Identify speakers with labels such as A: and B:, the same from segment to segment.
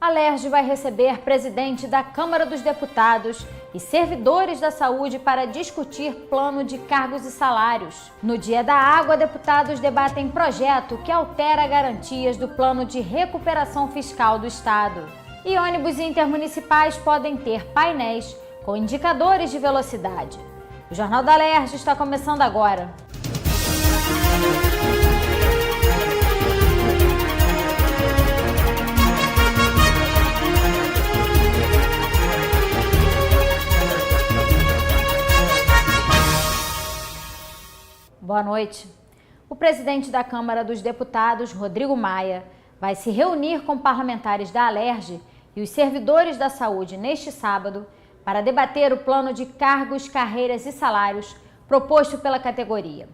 A: Alerj vai receber presidente da Câmara dos Deputados e servidores da saúde para discutir plano de cargos e salários. No Dia da Água, deputados debatem projeto que altera garantias do plano de recuperação fiscal do Estado. E ônibus intermunicipais podem ter painéis com indicadores de velocidade. O Jornal da Alerj está começando agora. Boa noite. O presidente da Câmara dos Deputados, Rodrigo Maia, vai se reunir com parlamentares da Alerj e os servidores da saúde neste sábado para debater o plano de cargos, carreiras e salários proposto pela categoria.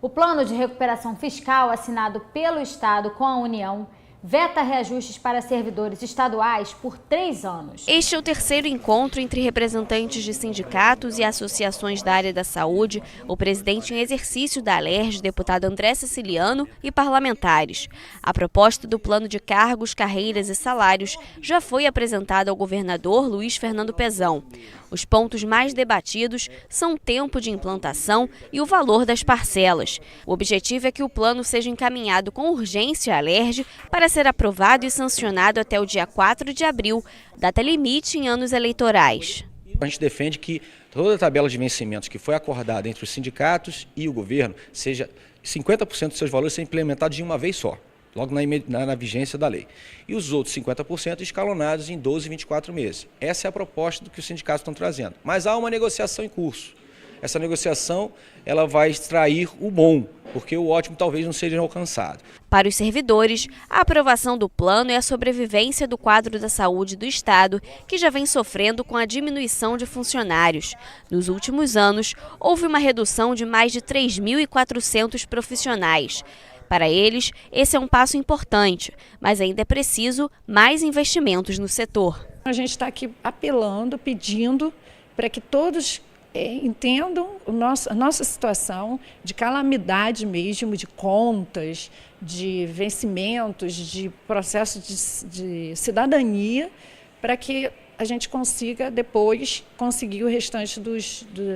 A: O plano de recuperação fiscal assinado pelo Estado com a União veta reajustes para servidores estaduais por 3 anos.
B: Este é o terceiro encontro entre representantes de sindicatos e associações da área da saúde, o presidente em exercício da Alerj, deputado André Siciliano, e parlamentares. A proposta do plano de cargos, carreiras e salários já foi apresentada ao governador Luiz Fernando Pezão. Os pontos mais debatidos são o tempo de implantação e o valor das parcelas. O objetivo é que o plano seja encaminhado com urgência à Alerj para ser aprovado e sancionado até o dia 4 de abril, data limite em anos eleitorais.
C: A gente defende que toda a tabela de vencimentos que foi acordada entre os sindicatos e o governo, seja 50% dos seus valores sejam implementados de uma vez só, logo na vigência da lei. E os outros 50% escalonados em 12 e 24 meses. Essa é a proposta do que os sindicatos estão trazendo. Mas há uma negociação em curso. Essa negociação ela vai extrair o bom, porque o ótimo talvez não seja alcançado.
B: Para os servidores, a aprovação do plano é a sobrevivência do quadro da saúde do Estado, que já vem sofrendo com a diminuição de funcionários. Nos últimos anos, houve uma redução de mais de 3.400 profissionais. Para eles, esse é um passo importante, mas ainda é preciso mais investimentos no setor.
D: A gente está aqui apelando, pedindo para que todos entendam a nossa situação de calamidade mesmo, de contas, de vencimentos, de processo de cidadania, para que a gente consiga depois conseguir o restante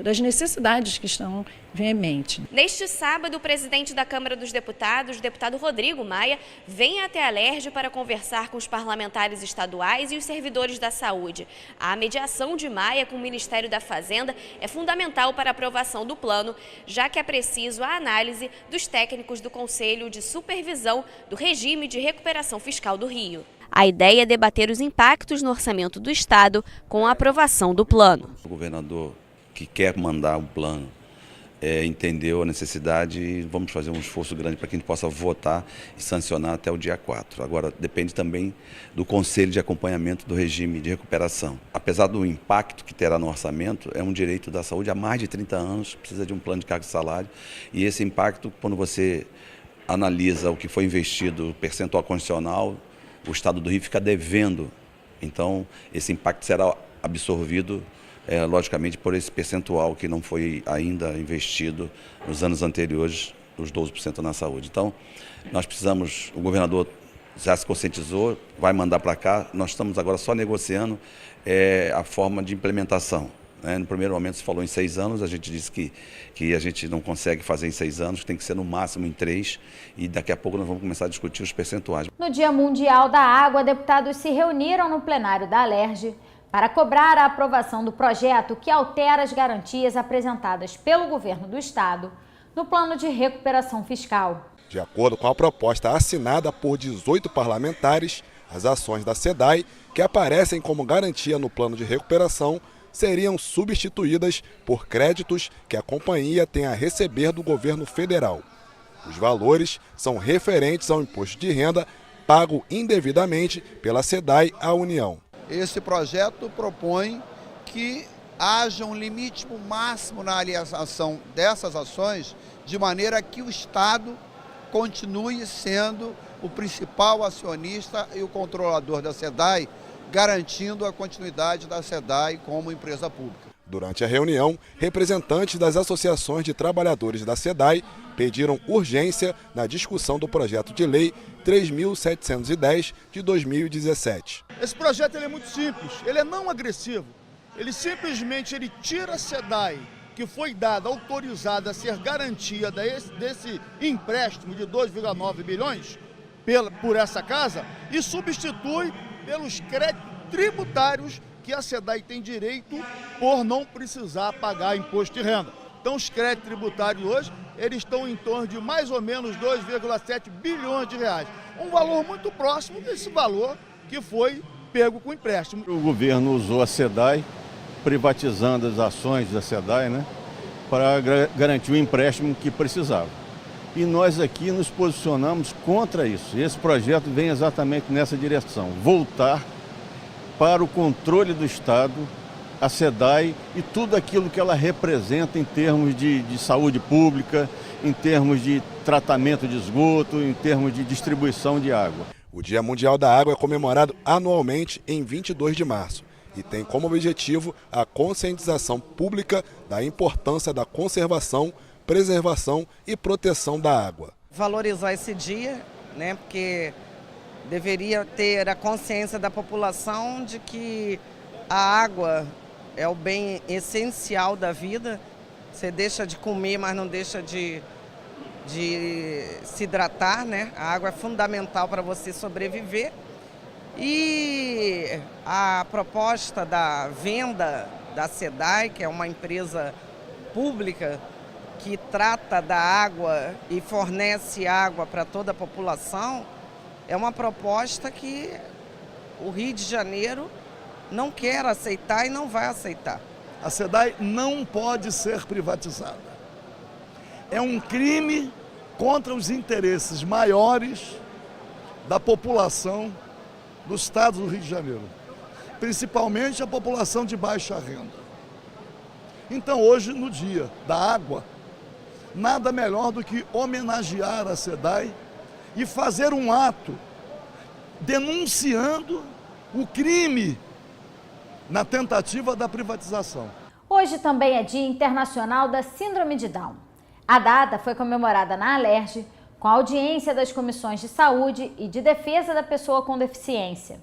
D: das necessidades que estão veementes.
B: Neste sábado, o presidente da Câmara dos Deputados, o deputado Rodrigo Maia, vem até a Alerj para conversar com os parlamentares estaduais e os servidores da saúde. A mediação de Maia com o Ministério da Fazenda é fundamental para a aprovação do plano, já que é preciso a análise dos técnicos do Conselho de Supervisão do Regime de Recuperação Fiscal do Rio. A ideia é debater os impactos no orçamento do Estado com a aprovação do plano.
E: O governador que quer mandar um plano entendeu a necessidade e vamos fazer um esforço grande para que a gente possa votar e sancionar até o dia 4. Agora, depende também do Conselho de Acompanhamento do Regime de Recuperação. Apesar do impacto que terá no orçamento, é um direito da saúde há mais de 30 anos, precisa de um plano de cargo e salário. E esse impacto, quando você analisa o que foi investido, o percentual constitucional, o Estado do Rio fica devendo, então esse impacto será absorvido, logicamente, por esse percentual que não foi ainda investido nos anos anteriores, os 12% na saúde. Então, nós precisamos, o governador já se conscientizou, vai mandar para cá, nós estamos agora só negociando a forma de implementação. No primeiro momento se falou em 6 anos, a gente disse que a gente não consegue fazer em 6 anos, tem que ser no máximo em 3 e daqui a pouco nós vamos começar a discutir os percentuais.
A: No Dia Mundial da Água, deputados se reuniram no plenário da Alerj para cobrar a aprovação do projeto que altera as garantias apresentadas pelo governo do Estado no plano de recuperação fiscal.
F: De acordo com a proposta assinada por 18 parlamentares, as ações da SEDAI, que aparecem como garantia no plano de recuperação, seriam substituídas por créditos que a companhia tem a receber do governo federal. Os valores são referentes ao imposto de renda pago indevidamente pela SEDAI à União.
G: Esse projeto propõe que haja um limite máximo na alienação dessas ações, de maneira que o Estado continue sendo o principal acionista e o controlador da SEDAI, garantindo a continuidade da SEDAI como empresa pública.
F: Durante a reunião, representantes das associações de trabalhadores da SEDAI pediram urgência na discussão do projeto de lei 3.710 de 2017.
H: Esse projeto ele é muito simples, ele é não agressivo. Ele simplesmente tira a SEDAI, que foi dada, autorizada a ser garantia desse empréstimo de 2,9 bilhões por essa casa e substitui pelos créditos tributários que a SEDAI tem direito por não precisar pagar imposto de renda. Então os créditos tributários hoje, eles estão em torno de mais ou menos 2,7 bilhões de reais. Um valor muito próximo desse valor que foi pego com empréstimo.
I: O governo usou a SEDAI, privatizando as ações da SEDAI, né, para garantir o empréstimo que precisava. E nós aqui nos posicionamos contra isso. Esse projeto vem exatamente nessa direção, voltar para o controle do Estado, a SEDAI e tudo aquilo que ela representa em termos de saúde pública, em termos de tratamento de esgoto, em termos de distribuição de água.
F: O Dia Mundial da Água é comemorado anualmente em 22 de março e tem como objetivo a conscientização pública da importância da conservação, preservação e proteção da água.
J: Valorizar esse dia, né, porque deveria ter a consciência da população de que a água é o bem essencial da vida. Você deixa de comer, mas não deixa de se hidratar, né? A água é fundamental para você sobreviver. E a proposta da venda da SEDAI, que é uma empresa pública que trata da água e fornece água para toda a população, é uma proposta que o Rio de Janeiro não quer aceitar e não vai aceitar.
H: A SEDAI não pode ser privatizada. É um crime contra os interesses maiores da população do estado do Rio de Janeiro, principalmente a população de baixa renda. Então hoje, no dia da água, nada melhor do que homenagear a SEDAI e fazer um ato denunciando o crime na tentativa da privatização.
A: Hoje também é Dia Internacional da Síndrome de Down. A data foi comemorada na Alerj com a audiência das comissões de saúde e de defesa da pessoa com deficiência.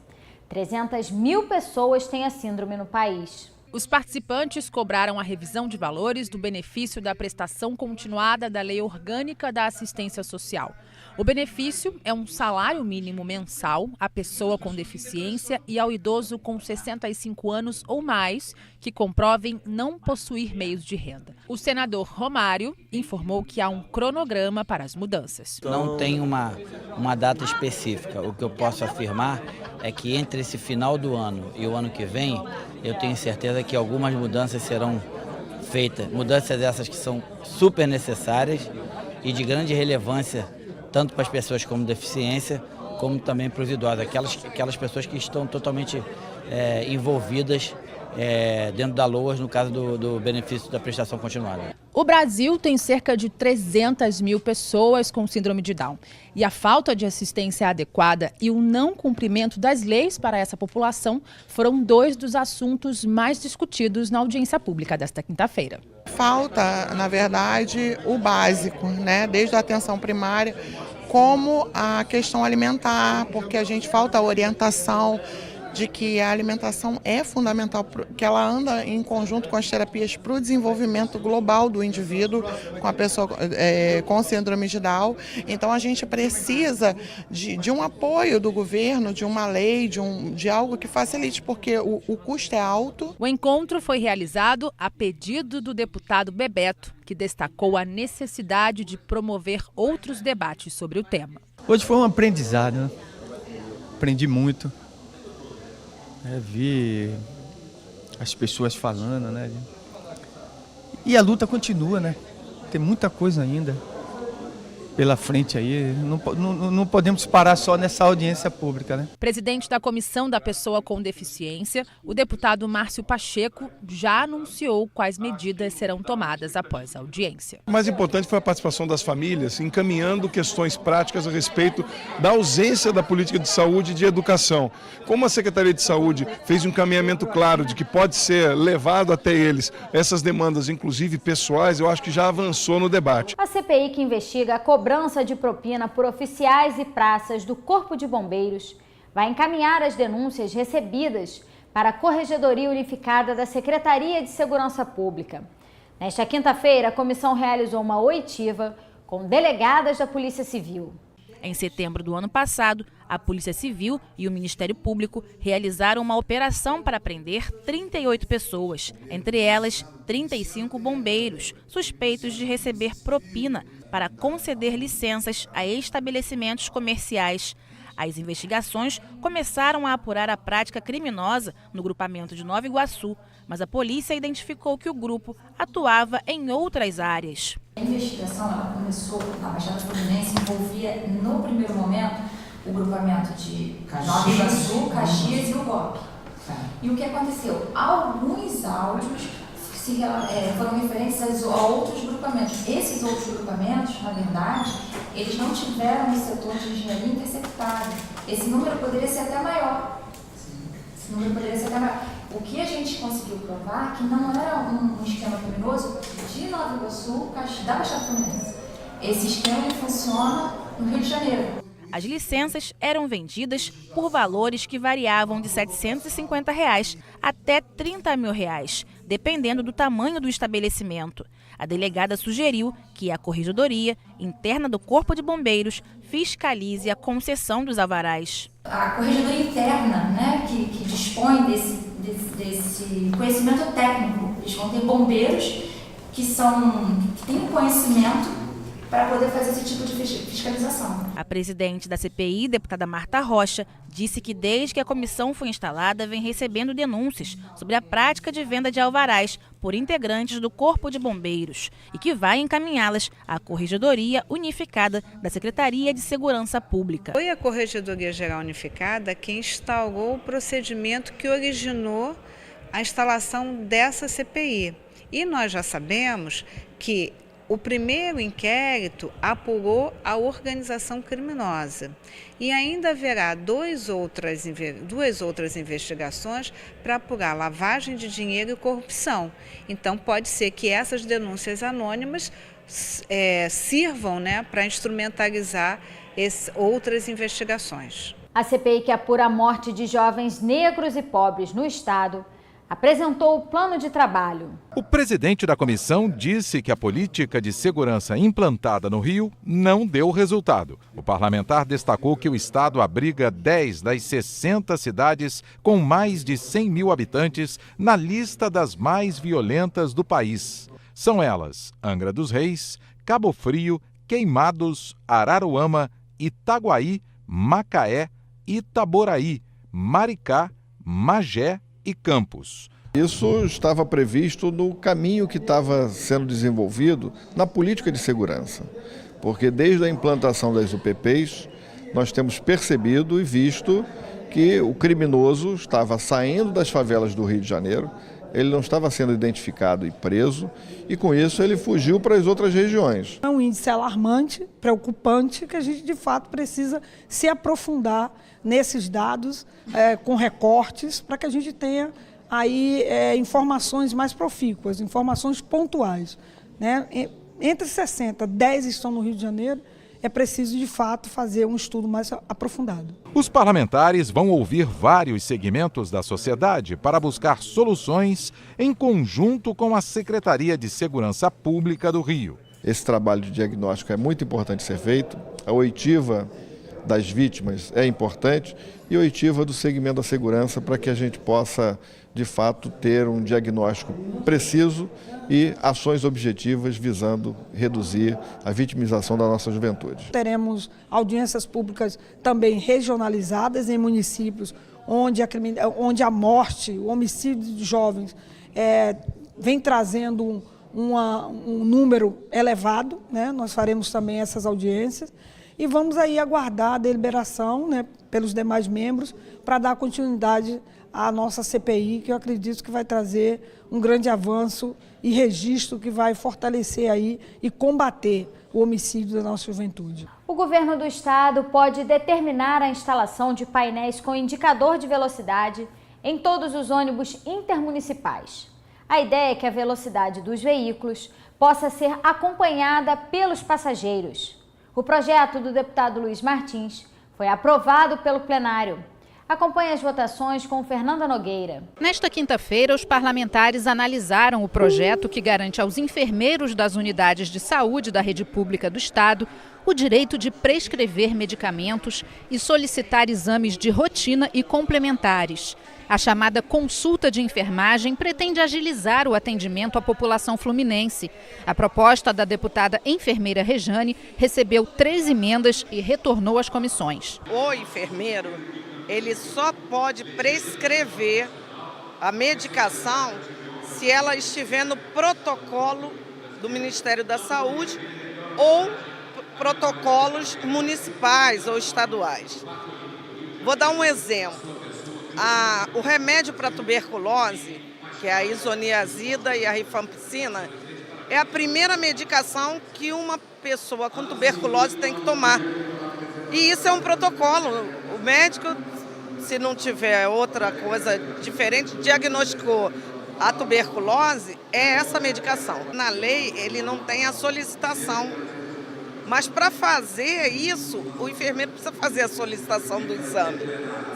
A: 300 mil pessoas têm a síndrome no país.
K: Os participantes cobraram a revisão de valores do benefício da prestação continuada da Lei Orgânica da Assistência Social. O benefício é um salário mínimo mensal à pessoa com deficiência e ao idoso com 65 anos ou mais que comprovem não possuir meios de renda. O senador Romário informou que há um cronograma para as mudanças.
L: Não tem uma data específica. O que eu posso afirmar é que entre esse final do ano e o ano que vem, eu tenho certeza que algumas mudanças serão feitas. Mudanças essas que são super necessárias e de grande relevância, tanto para as pessoas com deficiência, como também para os idosos, aquelas pessoas que estão totalmente envolvidas dentro da LOAS, no caso do benefício da prestação continuada.
K: O Brasil tem cerca de 300 mil pessoas com síndrome de Down. E a falta de assistência adequada e o não cumprimento das leis para essa população foram dois dos assuntos mais discutidos na audiência pública desta quinta-feira.
M: Falta, na verdade, o básico, né? Desde a atenção primária, como a questão alimentar, porque a gente falta a orientação de que a alimentação é fundamental, que ela anda em conjunto com as terapias para o desenvolvimento global do indivíduo com a pessoa com síndrome de Down. Então a gente precisa de um apoio do governo, de uma lei, de algo que facilite, porque o custo é alto.
K: O encontro foi realizado a pedido do deputado Bebeto, que destacou a necessidade de promover outros debates sobre o tema.
N: Hoje foi um aprendizado, né? Aprendi muito. Vi as pessoas falando, né? E a luta continua, né? Tem muita coisa ainda pela frente aí. Não podemos parar só nessa audiência pública, né?
K: Presidente da Comissão da Pessoa com Deficiência, o deputado Márcio Pacheco já anunciou quais medidas serão tomadas após a audiência.
O: O mais importante foi a participação das famílias, encaminhando questões práticas a respeito da ausência da política de saúde e de educação. Como a Secretaria de Saúde fez um encaminhamento claro de que pode ser levado até eles essas demandas, inclusive pessoais, eu acho que já avançou no debate.
A: A CPI que investiga a cobrança cobrança de propina por oficiais e praças do Corpo de Bombeiros vai encaminhar as denúncias recebidas para a Corregedoria Unificada da Secretaria de Segurança Pública. Nesta quinta-feira, a comissão realizou uma oitiva com delegadas da Polícia Civil.
K: Em setembro do ano passado, a Polícia Civil e o Ministério Público realizaram uma operação para prender 38 pessoas, entre elas 35 bombeiros, suspeitos de receber propina para conceder licenças a estabelecimentos comerciais. As investigações começaram a apurar a prática criminosa no grupamento de Nova Iguaçu, mas a polícia identificou que o grupo atuava em outras áreas.
P: A investigação começou na Baixada Fluminense, envolvia no primeiro momento o grupamento de Nova Iguaçu, Caxias e o GOP. E o que aconteceu? Alguns áudios foram referentes a outros grupamentos. Esses outros grupamentos, na verdade, eles não tiveram o setor de engenharia interceptado. Esse número poderia ser até maior. O que a gente conseguiu provar é que não era um esquema criminoso de Nova Iguaçu, da Baixada Fluminense. Esse esquema funciona no Rio de Janeiro.
K: As licenças eram vendidas por valores que variavam de R$ 750 até R$ 30 mil, dependendo do tamanho do estabelecimento. A delegada sugeriu que a Corregedoria Interna do Corpo de Bombeiros fiscalize a concessão dos alvarás.
P: A Corregedoria Interna, que dispõe desse conhecimento técnico, eles vão ter bombeiros que têm um conhecimento para poder fazer esse tipo de fiscalização.
K: A presidente da CPI, deputada Marta Rocha, disse que desde que a comissão foi instalada vem recebendo denúncias sobre a prática de venda de alvarás por integrantes do Corpo de Bombeiros e que vai encaminhá-las à Corregedoria Unificada da Secretaria de Segurança Pública.
Q: Foi a Corregedoria Geral Unificada quem instaurou o procedimento que originou a instalação dessa CPI. E nós já sabemos que o primeiro inquérito apurou a organização criminosa e ainda haverá duas outras investigações para apurar lavagem de dinheiro e corrupção. Então pode ser que essas denúncias anônimas sirvam para instrumentalizar outras investigações.
A: A CPI que apura a morte de jovens negros e pobres no estado apresentou o plano de trabalho.
R: O presidente da comissão disse que a política de segurança implantada no Rio não deu resultado. O parlamentar destacou que o estado abriga 10 das 60 cidades com mais de 100 mil habitantes na lista das mais violentas do país. São elas Angra dos Reis, Cabo Frio, Queimados, Araruama, Itaguaí, Macaé, Itaboraí, Maricá, Magé e Campos.
S: Isso estava previsto no caminho que estava sendo desenvolvido na política de segurança, porque desde a implantação das UPPs nós temos percebido e visto que o criminoso estava saindo das favelas do Rio de Janeiro, ele não estava sendo identificado e preso e com isso ele fugiu para as outras regiões.
T: É um índice alarmante, preocupante, que a gente de fato precisa se aprofundar nesses dados com recortes para que a gente tenha aí informações mais profícuas, informações pontuais. Entre 60, 10 estão no Rio de Janeiro, é preciso de fato fazer um estudo mais aprofundado.
R: Os parlamentares vão ouvir vários segmentos da sociedade para buscar soluções em conjunto com a Secretaria de Segurança Pública do Rio.
S: Esse trabalho de diagnóstico é muito importante ser feito, a oitiva das vítimas é importante e a oitiva do segmento da segurança para que a gente possa, de fato, ter um diagnóstico preciso e ações objetivas visando reduzir a vitimização da nossa juventude.
T: Teremos audiências públicas também regionalizadas em municípios onde a morte, o homicídio de jovens vem trazendo um número elevado, Nós faremos também essas audiências. E vamos aí aguardar a deliberação pelos demais membros para dar continuidade à nossa CPI, que eu acredito que vai trazer um grande avanço e registro que vai fortalecer aí e combater o homicídio da nossa juventude.
A: O governo do estado pode determinar a instalação de painéis com indicador de velocidade em todos os ônibus intermunicipais. A ideia é que a velocidade dos veículos possa ser acompanhada pelos passageiros. O projeto do deputado Luiz Martins foi aprovado pelo plenário. Acompanhe as votações com Fernanda Nogueira.
K: Nesta quinta-feira, os parlamentares analisaram o projeto que garante aos enfermeiros das unidades de saúde da rede pública do Estado o direito de prescrever medicamentos e solicitar exames de rotina e complementares. A chamada consulta de enfermagem pretende agilizar o atendimento à população fluminense. A proposta da deputada enfermeira Rejane recebeu 3 emendas e retornou às comissões.
J: O enfermeiro, ele só pode prescrever a medicação se ela estiver no protocolo do Ministério da Saúde ou protocolos municipais ou estaduais. Vou dar um exemplo. O remédio para tuberculose, que é a isoniazida e a rifampicina, é a primeira medicação que uma pessoa com tuberculose tem que tomar. E isso é um protocolo. O médico, se não tiver outra coisa diferente, diagnosticou a tuberculose, é essa medicação. Na lei, ele não tem a solicitação. Mas para fazer isso, o enfermeiro precisa fazer a solicitação do exame,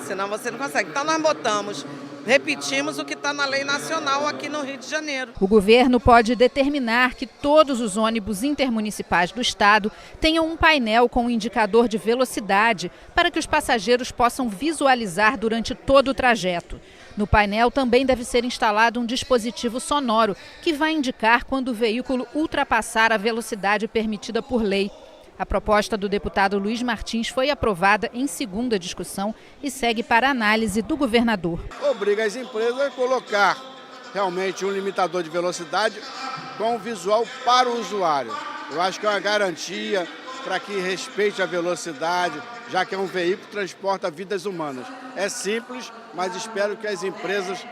J: senão você não consegue. Então nós repetimos o que está na lei nacional aqui no Rio de Janeiro.
K: O governo pode determinar que todos os ônibus intermunicipais do estado tenham um painel com um indicador de velocidade para que os passageiros possam visualizar durante todo o trajeto. No painel também deve ser instalado um dispositivo sonoro que vai indicar quando o veículo ultrapassar a velocidade permitida por lei. A proposta do deputado Luiz Martins foi aprovada em segunda discussão e segue para análise do governador.
U: Obriga as empresas a colocar realmente um limitador de velocidade com visual para o usuário. Eu acho que é uma garantia para que respeite a velocidade, já que é um veículo que transporta vidas humanas. É simples, mas espero que as empresas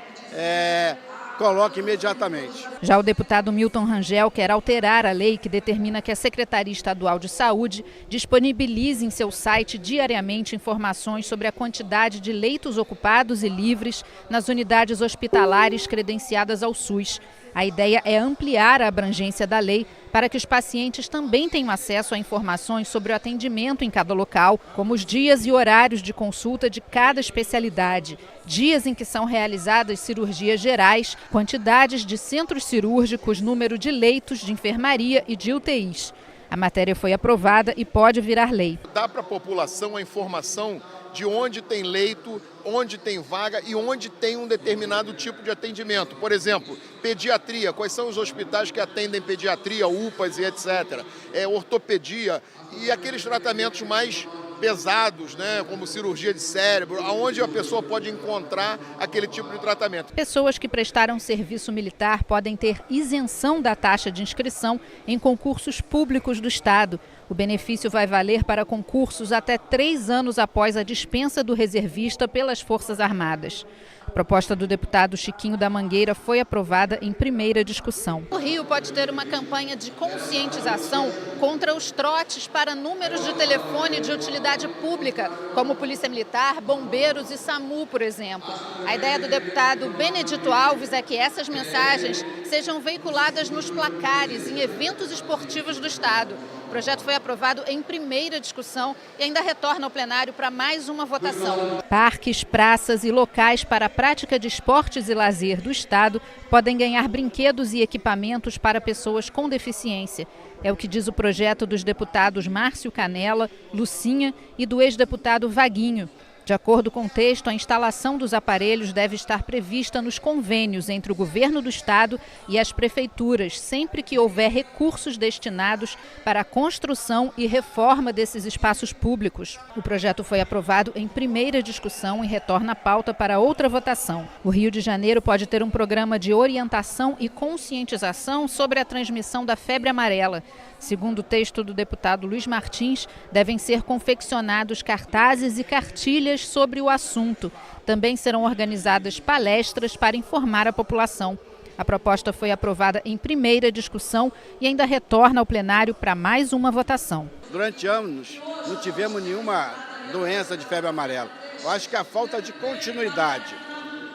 U: coloquem imediatamente.
K: Já o deputado Milton Rangel quer alterar a lei que determina que a Secretaria Estadual de Saúde disponibilize em seu site diariamente informações sobre a quantidade de leitos ocupados e livres nas unidades hospitalares credenciadas ao SUS. A ideia é ampliar a abrangência da lei para que os pacientes também tenham acesso a informações sobre o atendimento em cada local, como os dias e horários de consulta de cada especialidade, dias em que são realizadas cirurgias gerais, quantidades de centros cirúrgicos, número de leitos de enfermaria e de UTIs. A matéria foi aprovada e pode virar lei.
V: Dá para a população a informação de onde tem leito, onde tem vaga e onde tem um determinado tipo de atendimento. Por exemplo, pediatria, quais são os hospitais que atendem pediatria, UPAs e etc. Ortopedia e aqueles tratamentos mais pesados, né, como cirurgia de cérebro, aonde a pessoa pode encontrar aquele tipo de tratamento.
K: Pessoas que prestaram serviço militar podem ter isenção da taxa de inscrição em concursos públicos do Estado. O benefício vai valer para concursos até 3 anos após a dispensa do reservista pelas Forças Armadas. A proposta do deputado Chiquinho da Mangueira foi aprovada em primeira discussão.
W: O Rio pode ter uma campanha de conscientização contra os trotes para números de telefone de utilidade pública, como Polícia Militar, Bombeiros e SAMU, por exemplo. A ideia do deputado Benedito Alves é que essas mensagens sejam veiculadas nos placares, em eventos esportivos do Estado. O projeto foi aprovado em primeira discussão e ainda retorna ao plenário para mais uma votação.
K: Parques, praças e locais para a prática de esportes e lazer do Estado podem ganhar brinquedos e equipamentos para pessoas com deficiência. É o que diz o projeto dos deputados Márcio Canela, Lucinha e do ex-deputado Vaguinho. De acordo com o texto, a instalação dos aparelhos deve estar prevista nos convênios entre o governo do estado e as prefeituras, sempre que houver recursos destinados para a construção e reforma desses espaços públicos. O projeto foi aprovado em primeira discussão e retorna à pauta para outra votação. O Rio de Janeiro pode ter um programa de orientação e conscientização sobre a transmissão da febre amarela. Segundo o texto do deputado Luiz Martins, devem ser confeccionados cartazes e cartilhas sobre o assunto. Também serão organizadas palestras para informar a população. A proposta foi aprovada em primeira discussão e ainda retorna ao plenário para mais uma votação.
U: Durante anos não tivemos nenhuma doença de febre amarela. Eu acho que a falta de continuidade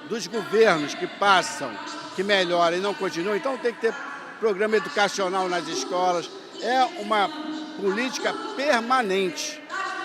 U: dos governos que passam, que melhoram e não continuam, então tem que ter programa educacional nas escolas. É uma política permanente,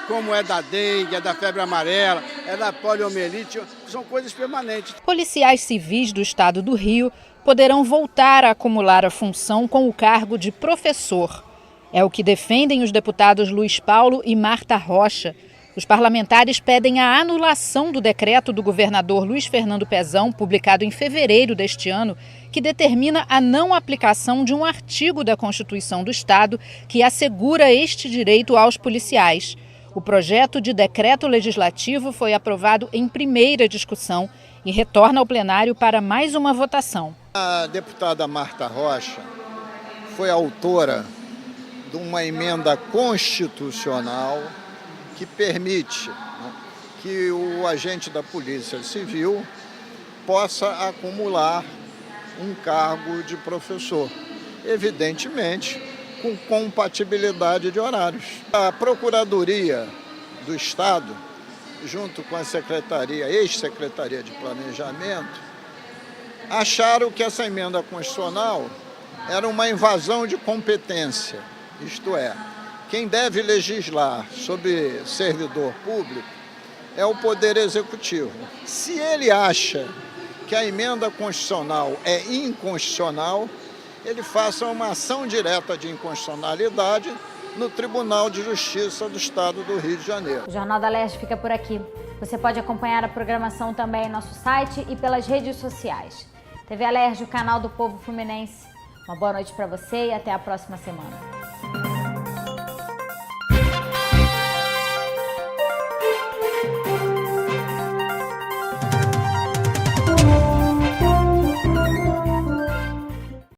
U: como é da dengue, é da febre amarela, é da poliomielite, são coisas permanentes.
W: Policiais civis do estado do Rio poderão voltar a acumular a função com o cargo de professor. É o que defendem os deputados Luiz Paulo e Marta Rocha. Os parlamentares pedem a anulação do decreto do governador Luiz Fernando Pezão, publicado em fevereiro deste ano, que determina a não aplicação de um artigo da Constituição do Estado que assegura este direito aos policiais. O projeto de decreto legislativo foi aprovado em primeira discussão e retorna ao plenário para mais uma votação.
B: A deputada Marta Rocha foi autora de uma emenda constitucional que permite que o agente da Polícia Civil possa acumular um cargo de professor, evidentemente com compatibilidade de horários. A Procuradoria do Estado, junto com a ex-secretaria de Planejamento, acharam que essa emenda constitucional era uma invasão de competência, isto é, quem deve legislar sobre servidor público é o Poder Executivo. Se ele acha que a emenda constitucional é inconstitucional, ele faça uma ação direta de inconstitucionalidade no Tribunal de Justiça do Estado do Rio de Janeiro.
A: O Jornal da Alerj fica por aqui. Você pode acompanhar a programação também em nosso site e pelas redes sociais. TV Alerj, o canal do povo fluminense. Uma boa noite para você e até a próxima semana.